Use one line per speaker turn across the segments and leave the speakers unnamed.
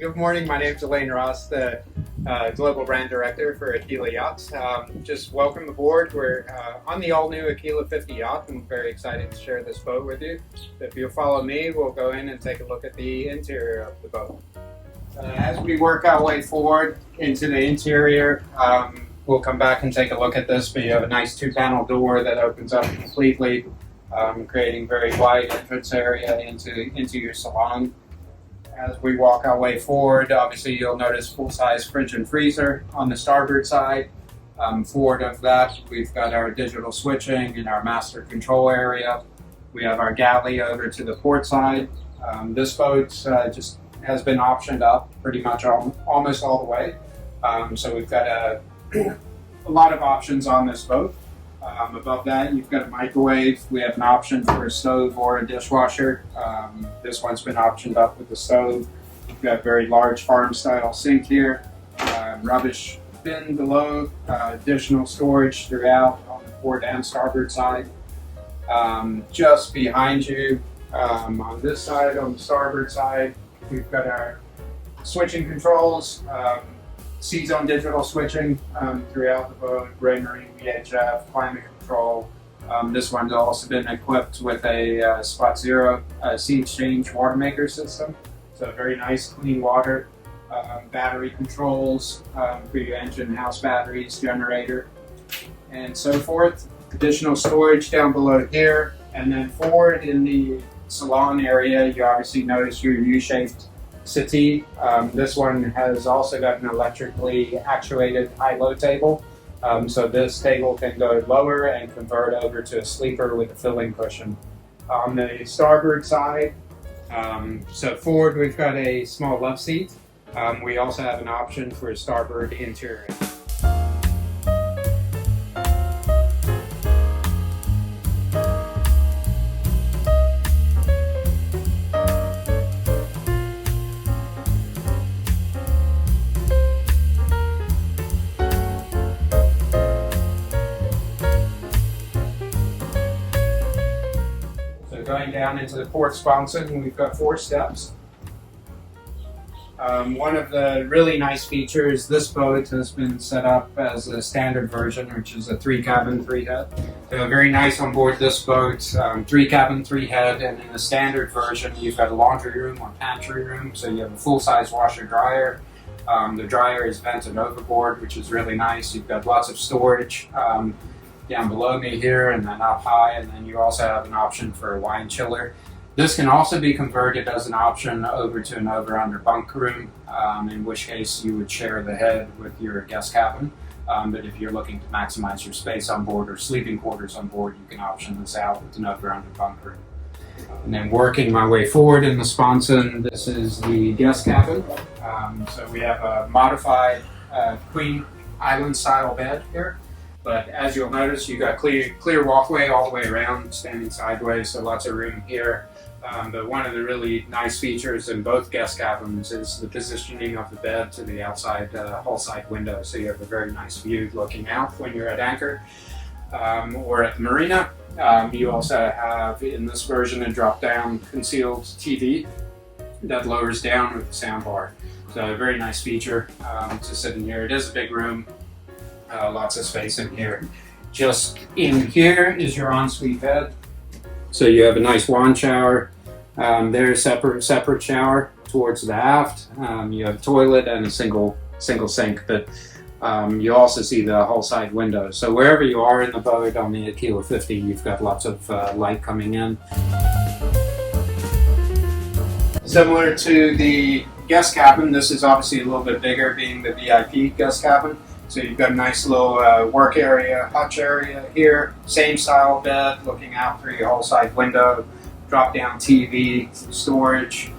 Good morning. My name is Elaine Ross, the Global Brand Director for Aquila Yachts. Just welcome aboard. We're on the all-new Aquila 50 yacht. I'm very excited to share this boat with you. If you'll follow me, we'll go in and take a look at the interior of the boat. As we work our way forward into the interior, we'll come back and take a look at this, but you have a nice two-panel door that opens up completely, creating very wide entrance area into your salon. As we walk our way forward, obviously you'll notice full-size fridge and freezer on the starboard side. Forward of that, we've got our digital switching and our master control area. We have our galley over to the port side. This boat just has been optioned up pretty much almost all the way. So we've got a lot of options on this boat. Above that, you've got a microwave. We have an option for a stove or a dishwasher. This one's been optioned up with the stove. We've got a very large farm-style sink here. Rubbish bin below. Additional storage throughout on the port and starboard side. Just behind you, on this side, on the starboard side, we've got our switching controls. C-zone digital switching throughout the boat, rain marine VHF, climate control. This one's also been equipped with a Spot Zero sea exchange water maker system. So very nice clean water, battery controls for your engine, house batteries, generator, and so forth. Additional storage down below here, and then forward in the salon area, you obviously notice your U-shaped settee. This one has also got an electrically actuated high-low table. So this table can go lower and convert over to a sleeper with a filling cushion. On the starboard side, so forward we've got a small love seat. We also have an option for a starboard interior. Going down into the port sponson, we've got 4 steps. One of the really nice features, this boat has been set up as a standard version, which is a 3-cabin, 3-head. So very nice on board this boat, 3-cabin, 3-head, and in the standard version, you've got a laundry room or pantry room, so you have a full-size washer dryer. The dryer is vented overboard, which is really nice. You've got lots of storage. Down below me here and then up high, and then you also have an option for a wine chiller. This can also be converted as an option over to an over-under bunk room, in which case you would share the head with your guest cabin. But if you're looking to maximize your space on board or sleeping quarters on board, you can option this out with an over-under bunk room. And then working my way forward in the sponson, this is the guest cabin. So we have a modified queen island style bed here. But as you'll notice, you've got clear walkway all the way around, standing sideways, so lots of room here. But one of the really nice features in both guest cabins is the positioning of the bed to the outside hull side window, so you have a very nice view looking out when you're at anchor or at the marina. You also have, in this version, a drop-down concealed TV that lowers down with the sound bar. So a very nice feature to sit in here. It is a big room. Lots of space in here. Just in here is your ensuite bed. So you have a nice wand shower. There's a separate shower towards the aft. You have a toilet and a single sink, but you also see the hull side window. So wherever you are in the boat on the Aquila 50, you've got lots of light coming in. Similar to the guest cabin, this is obviously a little bit bigger, being the VIP guest cabin. So you've got a nice little work area, hutch area here. Same style bed, looking out through your hull side window. Drop down TV, storage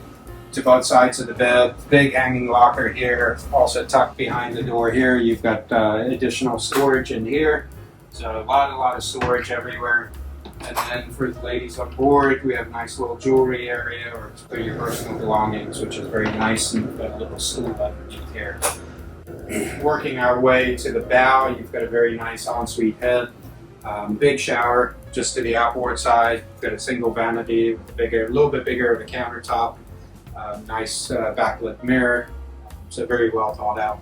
to both sides of the bed. Big hanging locker here. Also tucked behind the door here, you've got additional storage in here. So a lot of storage everywhere. And then for the ladies on board, we have a nice little jewelry area or for your personal belongings, which is very nice, and we've got a little stool underneath here. Working our way to the bow, you've got a very nice ensuite head, big shower just to the outboard side. You've got a single vanity with a little bit bigger of a countertop, Nice backlit mirror, so very well thought out.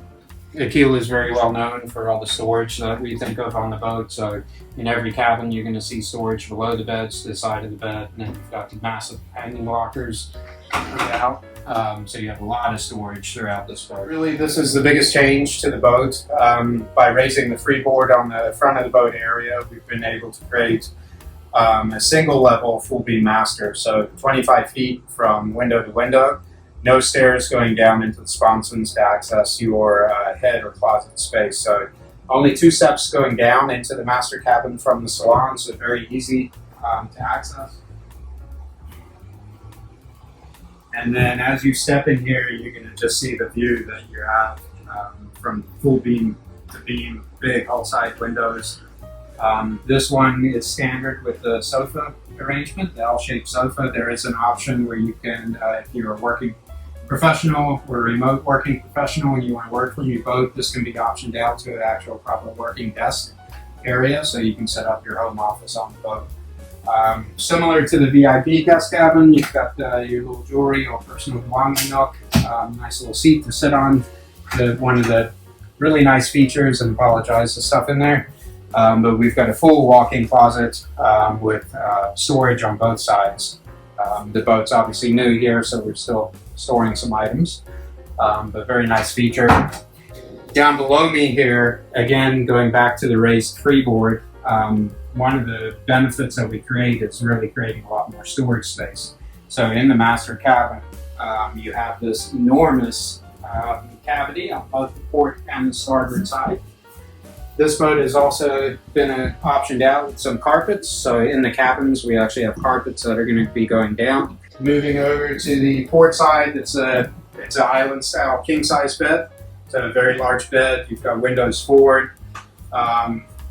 Aquila is very well known for all the storage that we think of on the boat. So in every cabin, you're going to see storage below the beds, to the side of the bed, and then you've got the massive hanging lockers out. So you have a lot of storage throughout this boat. Really, this is the biggest change to the boat. By raising the freeboard on the front of the boat area, we've been able to create a single level full beam master. So 25 feet from window to window. No stairs going down into the sponsons to access your head or closet space. So only 2 steps going down into the master cabin from the salon, so very easy to access. And then as you step in here, you're going to just see the view that you have from full beam to beam, big hull side windows. This one is standard with the sofa arrangement, the L-shaped sofa. There is an option where you can, if you're working professional or remote working professional and you want to work from your boat, this can be optioned out to an actual proper working desk area, so you can set up your home office on the boat. Similar to the VIP guest cabin, you've got your little jewelry or personal belonging nook, nice little seat to sit on. One of the really nice features, and apologize, the stuff in there, but we've got a full walk-in closet with storage on both sides. The boat's obviously new here, so we're still storing some items, but very nice feature. Down below me here, again, going back to the raised freeboard, one of the benefits that we create is really creating a lot more storage space. So in the master cabin, you have this enormous cavity on both the port and the starboard side. This boat has also been optioned out with some carpets. So in the cabins, we actually have carpets that are going to be going down. Moving over to the port side, it's an island style king size bed. It's a very large bed. You've got windows forward.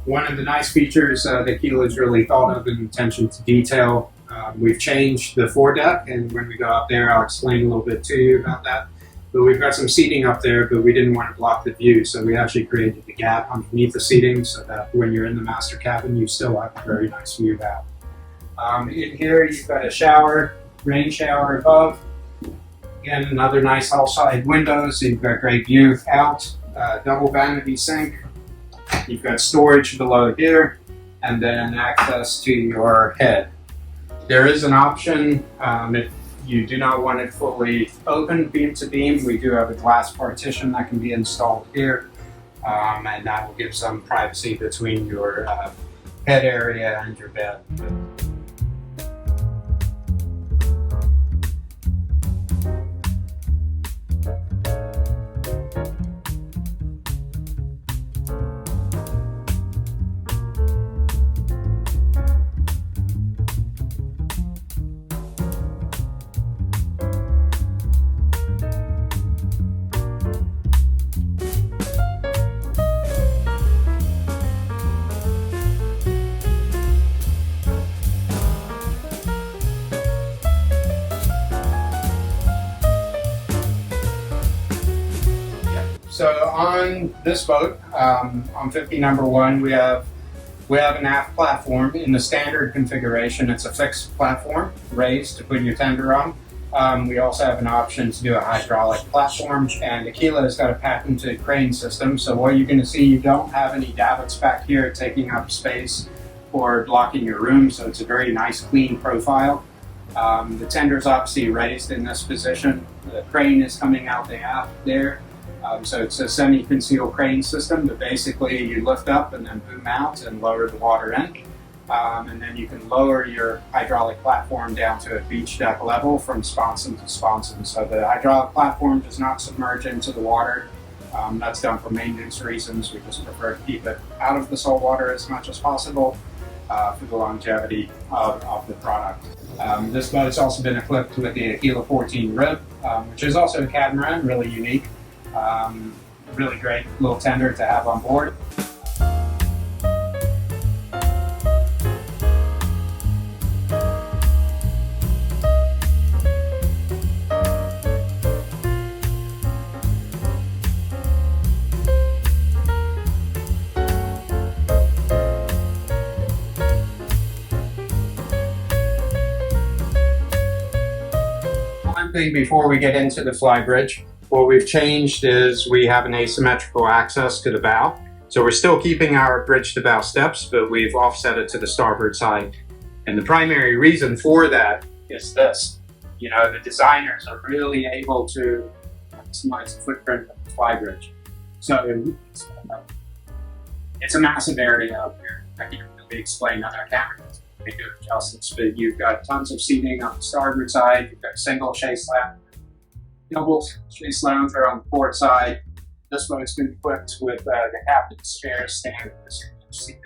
One of the nice features that Aquila's really thought of in attention to detail, we've changed the foredeck, and when we go up there, I'll explain a little bit to you about that. But we've got some seating up there, but we didn't want to block the view, so we actually created the gap underneath the seating so that when you're in the master cabin, you still have a very nice view out. In here, you've got a shower, rain shower above. Again, another nice hull side window, so you've got great view out. Double vanity sink. You've got storage below here, and then access to your head. There is an option if you do not want it fully open beam to beam. We do have a glass partition that can be installed here, and that will give some privacy between your head area and your bed. So on this boat, on 50 number 1, we have an aft platform. In the standard configuration, it's a fixed platform raised to put your tender on. We also have an option to do a hydraulic platform, and Aquila has got a patented crane system. So what you're going to see, you don't have any davits back here taking up space or blocking your room, so it's a very nice clean profile. The tender is obviously raised in this position. The crane is coming out the aft there. So it's a semi-concealed crane system that basically you lift up and then boom out and lower the water in. And then you can lower your hydraulic platform down to a beach deck level from sponson to sponson. So the hydraulic platform does not submerge into the water. That's done for maintenance reasons. We just prefer to keep it out of the salt water as much as possible for the longevity of the product. This boat has also been equipped with the Aquila 14 rib, which is also a catamaran, really unique. Really great little tender to have on board. thing before we get into the Flybridge, what we've changed is we have an asymmetrical access to the bow. So we're still keeping our bridge to bow steps, but we've offset it to the starboard side. And the primary reason for that is this. You know, the designers are really able to maximize the footprint of the Flybridge. So it's a massive area up here. I can't really explain on our camera. They do it justice, but you've got tons of seating on the starboard side. You've got a single chaise lounge, double chaise lounger on the port side. This boat's been equipped with the captain's chair standard seated.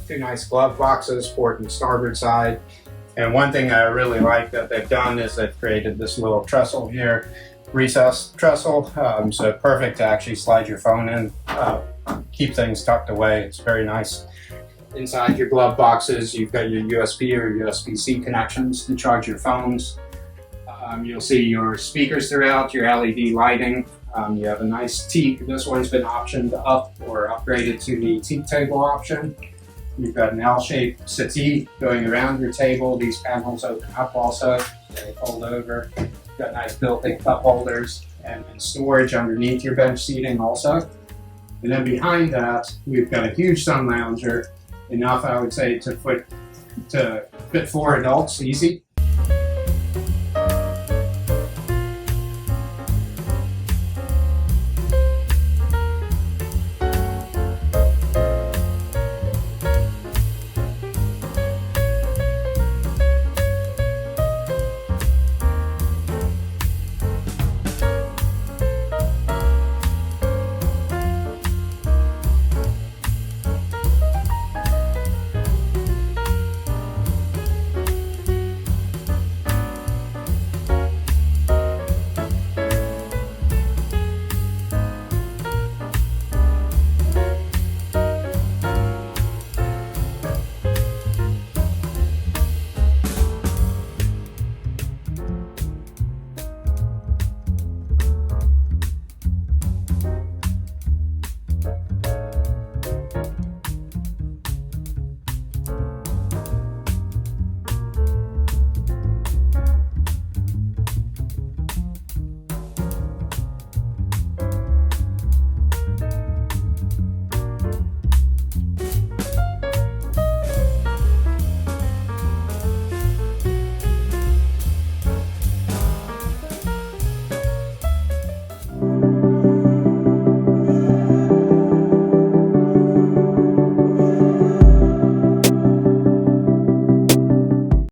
Two nice glove boxes, port and starboard side. And one thing I really like that they've done is they've created this little trestle here, recessed trestle, so perfect to actually slide your phone in, keep things tucked away. It's very nice. Inside your glove boxes, you've got your USB or USB-C connections to charge your phones. You'll see your speakers throughout, your LED lighting. You have a nice teak. This one's been optioned up or upgraded to the teak table option. You've got an L-shaped settee going around your table. These panels open up also, so they fold over. You've got nice built-in cup holders and storage underneath your bench seating also. And then behind that, we've got a huge sun lounger, enough I would say to fit 4 adults easy.